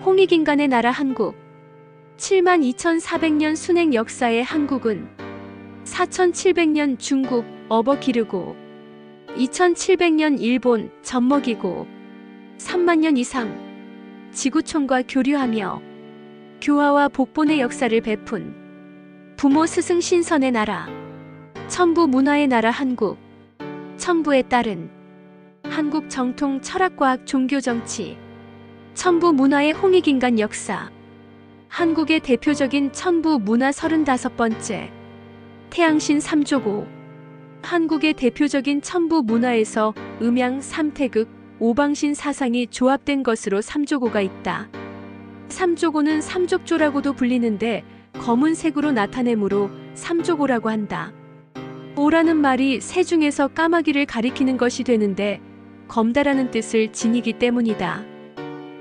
홍익인간의 나라 한국. 72,400년 순행 역사의 한국은 4,700년 중국 업어 기르고 2,700년 일본 젖먹이고 3만 년 이상 지구촌과 교류하며 교화와 복본의 역사를 베푼 부모 스승 신선의 나라, 천부 문화의 나라 한국. 천부에 따른 한국 정통 철학과학 종교정치, 천부 문화의 홍익인간 역사. 한국의 대표적인 천부 문화 35번째, 태양신 삼조고. 한국의 대표적인 천부 문화에서 음양 삼태극, 오방신 사상이 조합된 것으로 삼조고가 있다. 삼조고는 삼족조라고도 불리는데 검은색으로 나타내므로 삼조고라고 한다. 오라는 말이 새 중에서 까마귀를 가리키는 것이 되는데 검다라는 뜻을 지니기 때문이다.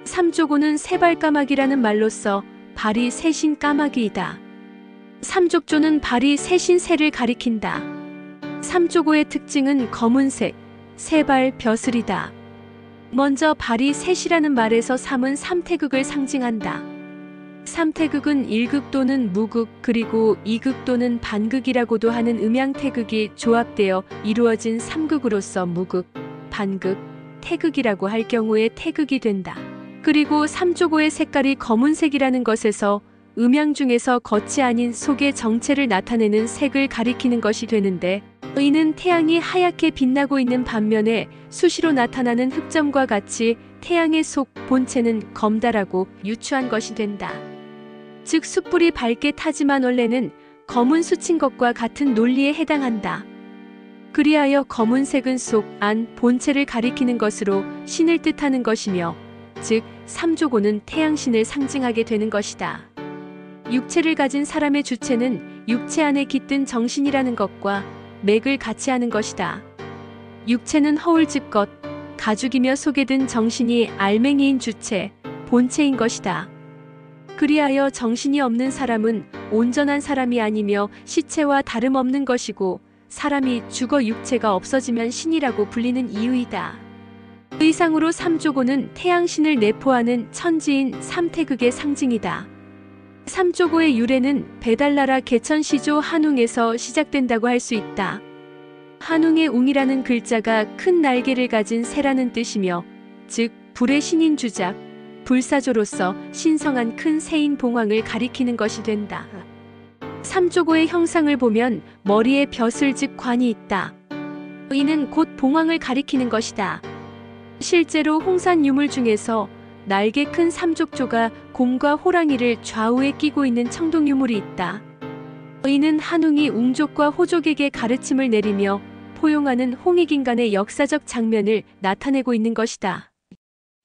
삼조고는 세발까마귀라는 말로써 발이 셋인 까마귀이다. 삼족조는 발이 셋인 새를 가리킨다. 삼조고의 특징은 검은색, 세발, 벼슬이다. 먼저 발이 셋이라는 말에서 삼은 삼태극을 상징한다. 삼태극은 일극 또는 무극 그리고 이극 또는 반극이라고도 하는 음양태극이 조합되어 이루어진 삼극으로서 무극, 반극, 태극이라고 할 경우에 태극이 된다. 그리고 삼조고의 색깔이 검은색이라는 것에서 음양 중에서 겉이 아닌 속의 정체를 나타내는 색을 가리키는 것이 되는데, 이는 태양이 하얗게 빛나고 있는 반면에 수시로 나타나는 흑점과 같이 태양의 속 본체는 검다라고 유추한 것이 된다. 즉 숯불이 밝게 타지만 원래는 검은 숯인 것과 같은 논리에 해당한다. 그리하여 검은색은 속, 안, 본체를 가리키는 것으로 신을 뜻하는 것이며, 즉 삼조고는 태양신을 상징하게 되는 것이다. 육체를 가진 사람의 주체는 육체 안에 깃든 정신이라는 것과 맥을 같이 하는 것이다. 육체는 허울즉 것, 가죽이며 속에 든 정신이 알맹이인 주체, 본체인 것이다. 그리하여 정신이 없는 사람은 온전한 사람이 아니며 시체와 다름없는 것이고, 사람이 죽어 육체가 없어지면 신이라고 불리는 이유이다. 의상으로 삼조고는 태양신을 내포하는 천지인 삼태극의 상징이다. 삼조고의 유래는 배달나라 개천시조 한웅에서 시작된다고 할 수 있다. 한웅의 웅이라는 글자가 큰 날개를 가진 새라는 뜻이며, 즉 불의 신인 주작, 불사조로서 신성한 큰 새인 봉황을 가리키는 것이 된다. 삼조고의 형상을 보면 머리에 벼슬 즉 관이 있다. 이는 곧 봉황을 가리키는 것이다. 실제로 홍산 유물 중에서 날개 큰 삼족조가 곰과 호랑이를 좌우에 끼고 있는 청동 유물이 있다. 이는 한웅이 웅족과 호족에게 가르침을 내리며 포용하는 홍익인간의 역사적 장면을 나타내고 있는 것이다.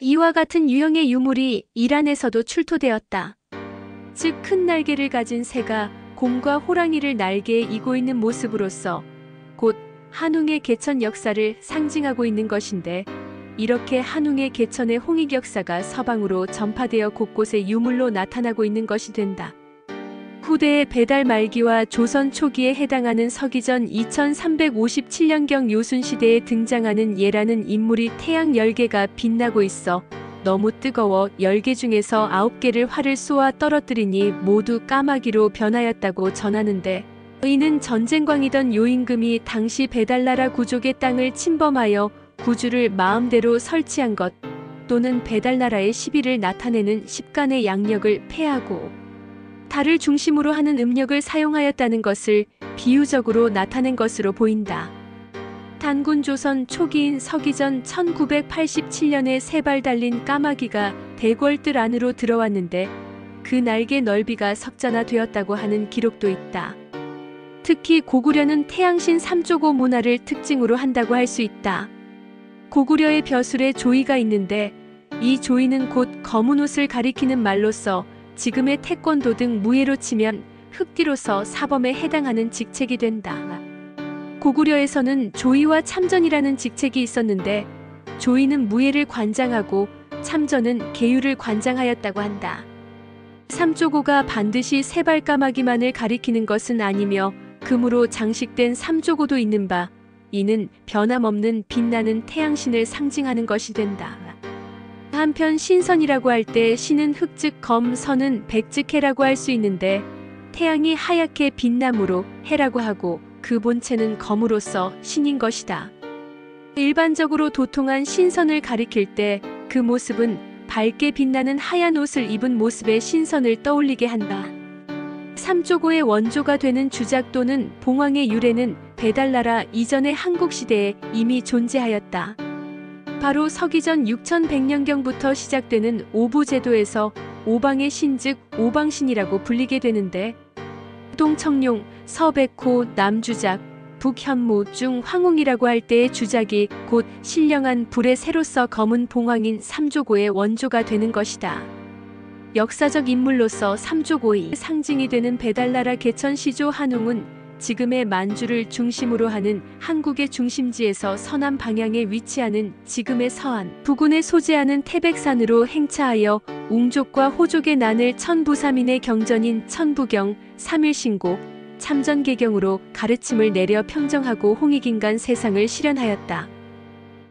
이와 같은 유형의 유물이 이란에서도 출토되었다. 즉 큰 날개를 가진 새가 곰과 호랑이를 날개에 이고 있는 모습으로서 곧 한웅의 개천 역사를 상징하고 있는 것인데, 이렇게 한웅의 개천의 홍익 역사가 서방으로 전파되어 곳곳에 유물로 나타나고 있는 것이 된다. 후대의 배달 말기와 조선 초기에 해당하는 서기전 2357년경 요순시대에 등장하는 예라는 인물이 태양 10개가 빛나고 있어 너무 뜨거워 10개 중에서 9개를 활을 쏘아 떨어뜨리니 모두 까마귀로 변하였다고 전하는데, 이는 전쟁광이던 요임금이 당시 배달나라 구족의 땅을 침범하여 구주를 마음대로 설치한 것, 또는 배달나라의 시비를 나타내는 십간의 양력을 폐하고 달을 중심으로 하는 음력을 사용하였다는 것을 비유적으로 나타낸 것으로 보인다. 단군 조선 초기인 서기전 1987년에 세 발 달린 까마귀가 대궐뜰 안으로 들어왔는데 그 날개 넓이가 석자나 되었다고 하는 기록도 있다. 특히 고구려는 태양신 삼조고 문화를 특징으로 한다고 할 수 있다. 고구려의 벼슬에 조이가 있는데, 이 조이는 곧 검은 옷을 가리키는 말로서 지금의 태권도 등 무예로 치면 흑기로서 사범에 해당하는 직책이 된다. 고구려에서는 조이와 참전이라는 직책이 있었는데, 조이는 무예를 관장하고 참전은 계율을 관장하였다고 한다. 삼조고가 반드시 세발까마귀만을 가리키는 것은 아니며 금으로 장식된 삼조고도 있는 바, 이는 변함없는 빛나는 태양신을 상징하는 것이 된다. 한편 신선이라고 할 때 신은 흑즉 검, 선은 백즉 해라고 할 수 있는데 태양이 하얗게 빛나므로 해라고 하고 그 본체는 검으로서 신인 것이다. 일반적으로 도통한 신선을 가리킬 때 그 모습은 밝게 빛나는 하얀 옷을 입은 모습의 신선을 떠올리게 한다. 삼조고의 원조가 되는 주작 또는 봉황의 유래는 배달나라 이전의 한국 시대에 이미 존재하였다. 바로 서기전 6100년경부터 시작되는 오부제도에서 오방의 신 즉 오방신이라고 불리게 되는데 동청룡, 서백호, 남주작, 북현무 중 황웅이라고 할 때의 주작이 곧 신령한 불의 새로서 검은 봉황인 삼조고의 원조가 되는 것이다. 역사적 인물로서 삼조고의 상징이 되는 배달나라 개천시조 한웅은 지금의 만주를 중심으로 하는 한국의 중심지에서 서남 방향에 위치하는 지금의 서안 부근에 소재하는 태백산으로 행차하여 웅족과 호족의 난을 천부삼인의 경전인 천부경, 삼일신고, 참전개경으로 가르침을 내려 평정하고 홍익인간 세상을 실현하였다.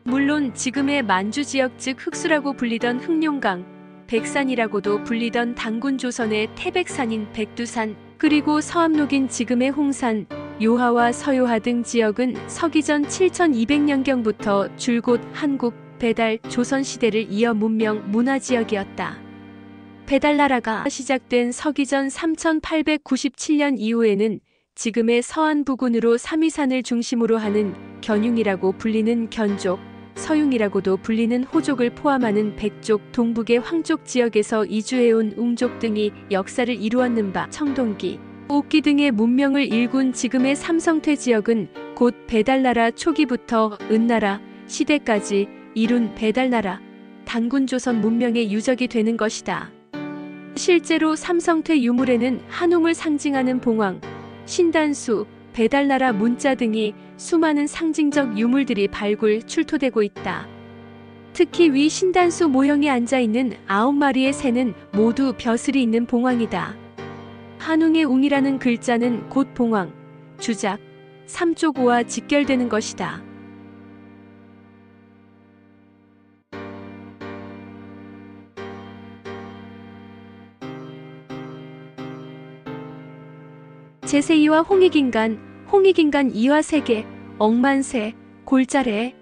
물론 지금의 만주지역 즉 흑수라고 불리던 흑룡강, 백산이라고도 불리던 당군조선의 태백산인 백두산, 그리고 서암록인 지금의 홍산, 요하와 서요하 등 지역은 서기전 7200년경부터 줄곧 한국, 배달, 조선시대를 이어 문명, 문화지역이었다. 배달나라가 시작된 서기전 3897년 이후에는 지금의 서안 부근으로 삼위산을 중심으로 하는 견융이라고 불리는 견족, 서융이라고도 불리는 호족을 포함하는 백족, 동북의 황족 지역에서 이주해온 웅족 등이 역사를 이루었는 바 청동기, 옥기 등의 문명을 일군 지금의 삼성퇴 지역은 곧 배달나라 초기부터 은나라 시대까지 이룬 배달나라, 당군조선 문명의 유적이 되는 것이다. 실제로 삼성퇴 유물에는 한웅을 상징하는 봉황, 신단수, 배달나라 문자 등이 수많은 상징적 유물들이 발굴, 출토되고 있다. 특히 위 신단수 모형에 앉아있는 9마리의 새는 모두 벼슬이 있는 봉황이다. 한웅의 웅이라는 글자는 곧 봉황, 주작, 삼조고와 직결되는 것이다. 제세이와 홍익인간, 홍익인간 이화세계, 억만세, 골자래,